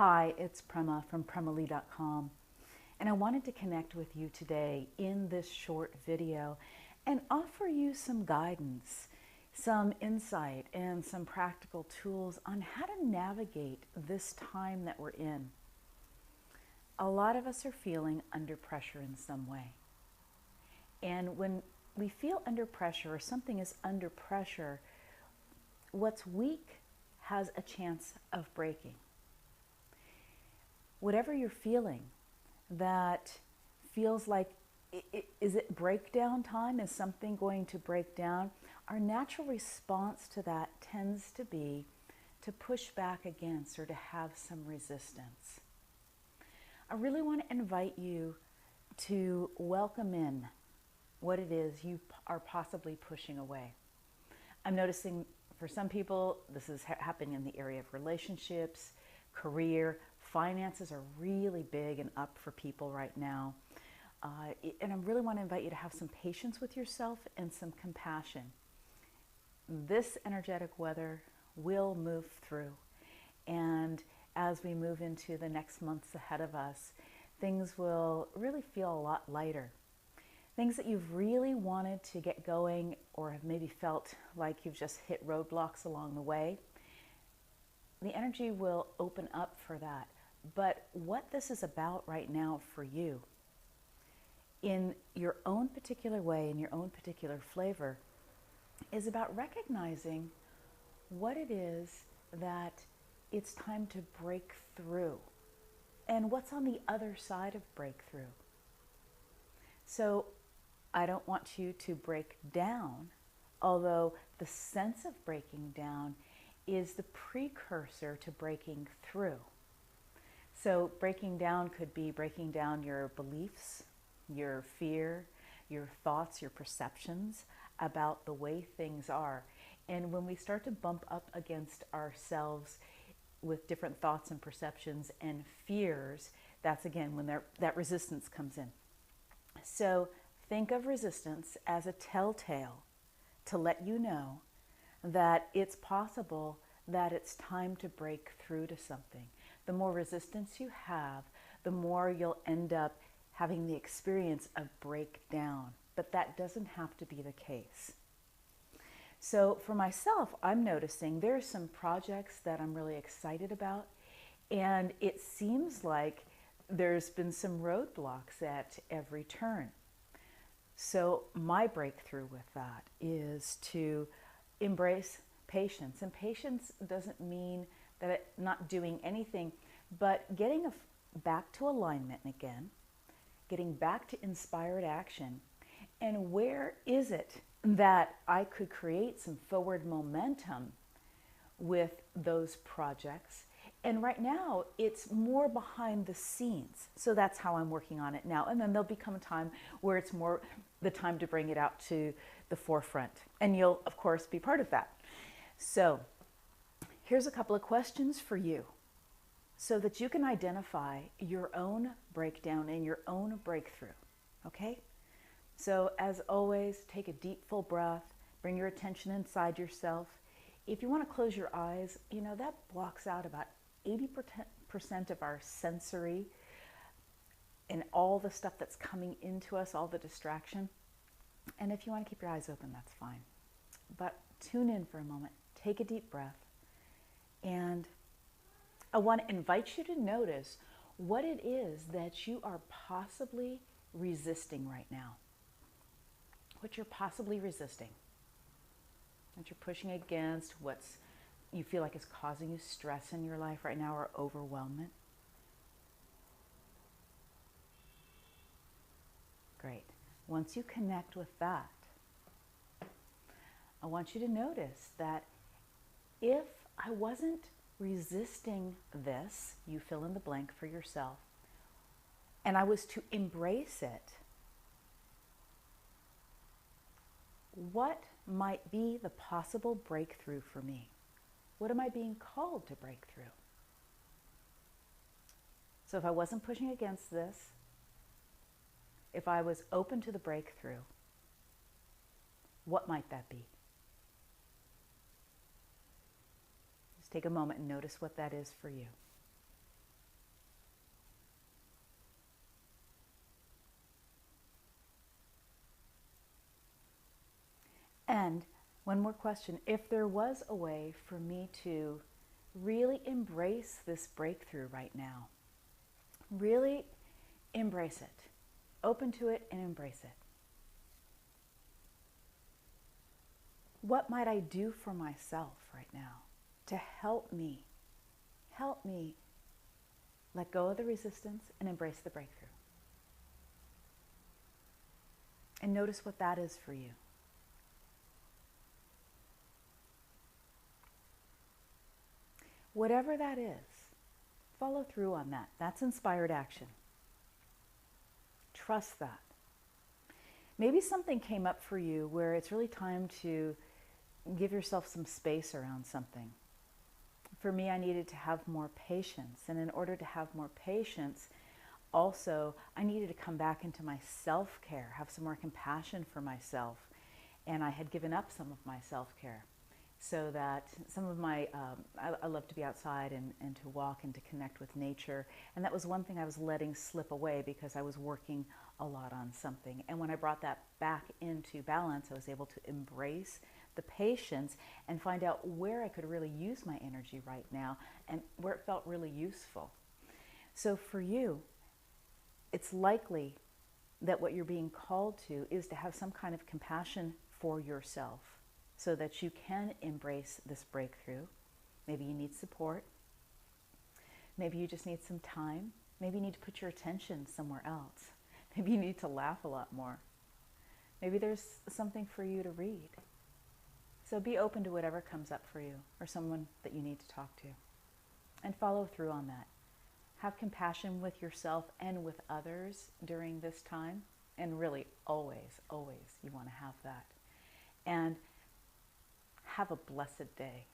Hi, it's Prema from Premalee.com, and I wanted to connect with you today in this short video and offer you some guidance, some insight, and some practical tools on how to navigate this time that we're in. A lot of us are feeling under pressure in some way. And when we feel under pressure or something is under pressure, what's weak has a chance of breaking. Whatever you're feeling that feels like, is it breakdown time? Is something going to break down? Our natural response to that tends to be to push back against or to have some resistance. I really want to invite you to welcome in what it is you are possibly pushing away. I'm noticing for some people, this is happening in the area of relationships, career, finances are really big and up for people right now. And I really want to invite you to have some patience with yourself and some compassion. This energetic weather will move through. And as we move into the next months ahead of us, things will really feel a lot lighter. Things that you've really wanted to get going or have maybe felt like you've just hit roadblocks along the way, the energy will open up for that. But what this is about right now for you, in your own particular way, in your own particular flavor, is about recognizing what it is that it's time to break through and what's on the other side of breakthrough. So I don't want you to break down, although the sense of breaking down is the precursor to breaking through. So breaking down could be breaking down your beliefs, your fear, your thoughts, your perceptions about the way things are. And when we start to bump up against ourselves with different thoughts and perceptions and fears, that's again when that resistance comes in. So think of resistance as a telltale to let you know that it's possible that it's time to break through to something. The more resistance you have, the more you'll end up having the experience of breakdown. But that doesn't have to be the case. So for myself, I'm noticing there's some projects that I'm really excited about, and it seems like there's been some roadblocks at every turn. So my breakthrough with that is to embrace patience. And patience doesn't mean that not doing anything, but getting back to alignment again, getting back to inspired action. And where is it that I could create some forward momentum with those projects? And right now, it's more behind the scenes. So that's how I'm working on it now. And then there'll become a time where it's more the time to bring it out to the forefront. And you'll, of course, be part of that. So here's a couple of questions for you so that you can identify your own breakdown and your own breakthrough. Okay? So as always, take a deep, full breath. Bring your attention inside yourself. If you want to close your eyes, that blocks out about 80% of our sensory and all the stuff that's coming into us, all the distraction. And if you want to keep your eyes open, that's fine. But tune in for a moment. Take a deep breath. And I want to invite you to notice what it is that you are possibly resisting right now. What you're possibly resisting. What you're pushing against, what's you feel like is causing you stress in your life right now or overwhelmment. Great. Once you connect with that, I want you to notice that if I wasn't resisting this, you fill in the blank for yourself, and I was to embrace it, what might be the possible breakthrough for me? What am I being called to break through? So if I wasn't pushing against this, if I was open to the breakthrough, what might that be? Just take a moment and notice what that is for you. And one more question. If there was a way for me to really embrace this breakthrough right now, really embrace it, open to it and embrace it, what might I do for myself right now to help me let go of the resistance and embrace the breakthrough? And notice what that is for you. Whatever that is, follow through on that. That's inspired action. Trust that. Maybe something came up for you where it's really time to give yourself some space around something. For me, I needed to have more patience. And in order to have more patience, also, I needed to come back into my self-care, have some more compassion for myself. And I had given up some of my self-care. So that some of my, I love to be outside and to walk and to connect with nature. And that was one thing I was letting slip away because I was working a lot on something. And when I brought that back into balance, I was able to embrace the patience and find out where I could really use my energy right now and where it felt really useful. So for you, it's likely that what you're being called to is to have some kind of compassion for yourself so that you can embrace this breakthrough. Maybe you need support. Maybe you just need some time. Maybe you need to put your attention somewhere else. Maybe you need to laugh a lot more. Maybe there's something for you to read. So be open to whatever comes up for you or someone that you need to talk to. And follow through on that. Have compassion with yourself and with others during this time. And really, always, always, you want to have that. And have a blessed day.